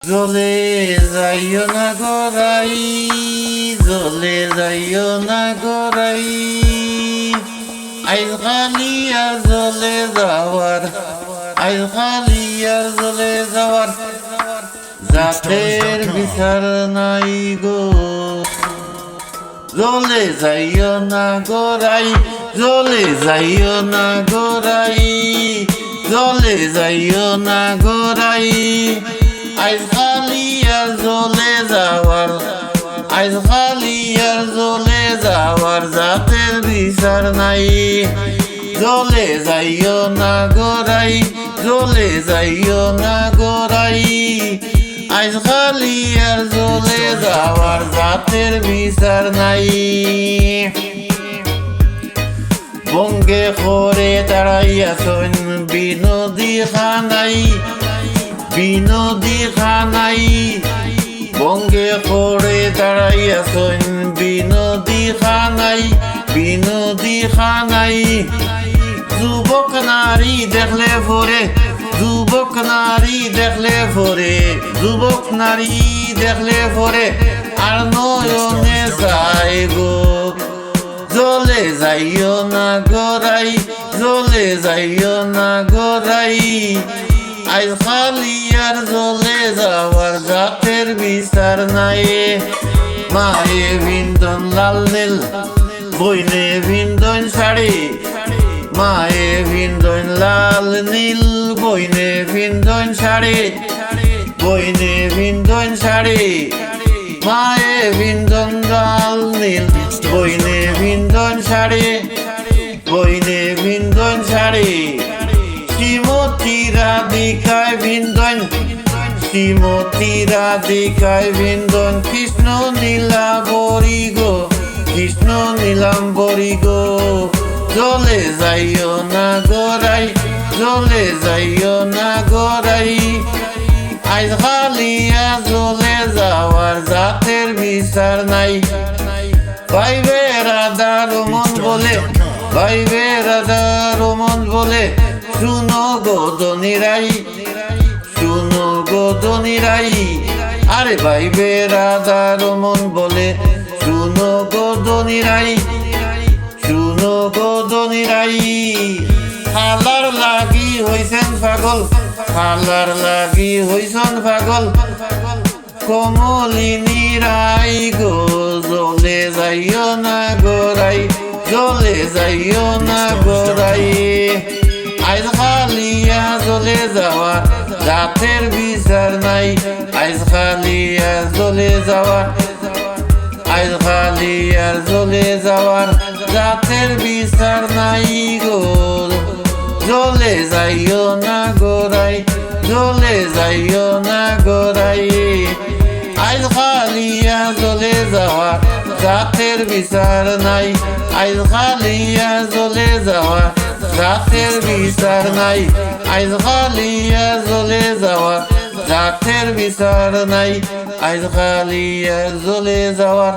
জ্বলে যাইও না গড়াই, জ্বলে যাইও না গড়াই, আইজ খালি আর জ্বলে যাওয়ার, আইজ খালি আর জ্বলে যাওয়ার, জাতের বিচার নাই গো। জ্বলে যাইও না গড়াই, জ্বলে যাইও না গড়াই, জ্বলে যাইও না গড়াই, আইজ খালি আর জ্বলে যাওয়ার, আইজ খালি আর জ্বলে যাওয়ার, জাতের বিচার নাই। জ্বলে যাইও না গড়াই, জ্বলে যাইও না গড়াই, আইজ খালি আর জ্বলে যাওয়ার, জাতের বিচার নাই। বঙ্গে করে দাঁড়াইয়াছেন বিনোদী খানাই, বিনোদী খানাই, বঙ্গে করে দাঁড়াইয়াছেন বিনোদী খানাই, বিনোদী খানাই। যুবক নারী দেখলে পরে, যুবক নারী দেখলে পরে, যুবক নারী দেখলে পরে আর নয়নে চাই গো। জ্বলে যাইও না গড়াই, জ্বলে যাইও না গড়াই, আইজ খালি আর জ্বলে যাওয়ার, জাতের বিচার নাই। মায়ে বিন্দন লাল নীল, বইনে বিন্দন শাড়ি, মায়ে বিন্দন লাল নীল, বইনে বিন্দন শাড়ি, বইনে বিন্দন শাড়ি, মায়ে বিন্দন লাল নীল, বইনে বিন্দন শাড়ি, বইনে বিন্দন শাড়ি। শ্রীমতী রাধিকায় বিন্দন, শ্রীমতী রাধিকায় বিন্দন, কৃষ্ণ নীলাম্বরী গো, কৃষ্ণ নীলাম্বরী গো। জ্বলে যাইও না গড়াই, জ্বলে যাইও না গড়াই, আইজ খালি আর জ্বলে যাওয়ার, জাতের বিচার নাই। ভাইবে রাধা রমন বলে, ভাইবে রাধা রমন বলে, শুনো গো দনিরাই, শুনো গো দনিরাই, আরে ভাইবে রাধা রমন বলে, শুনো গো দনিরাই, শুনো গো দনিরাই। খালার লাগি হইছেন পাগল, খালার লাগি হইছেন পাগল, কমলিনী রাই গো। জ্বলে যাইও না গড়াই, জ্বলে যাইও না গড়াই, আইজ খালি আর জ্বলে যাওয়ার, জাতের বিচার নাই। আইজ খালি আর জ্বলে যাওয়ার, আইজ খালি আর জ্বলে যাওয়ার, জাতের বিচার নাই গো। জ্বলে যাইও না গড়াই, জ্বলে যাইও না গড়াই, আইজ খালি আর জ্বলে যাওয়ার, জাতের বিচার নাই। আইজ খালি আর জ্বলে যাওয়ার, জাতের বিচার নাই। আইজ খালি আর জ্বলে যাওয়ার, জাতের বিচার নাই। আইজ খালি আর জ্বলে যাওয়ার।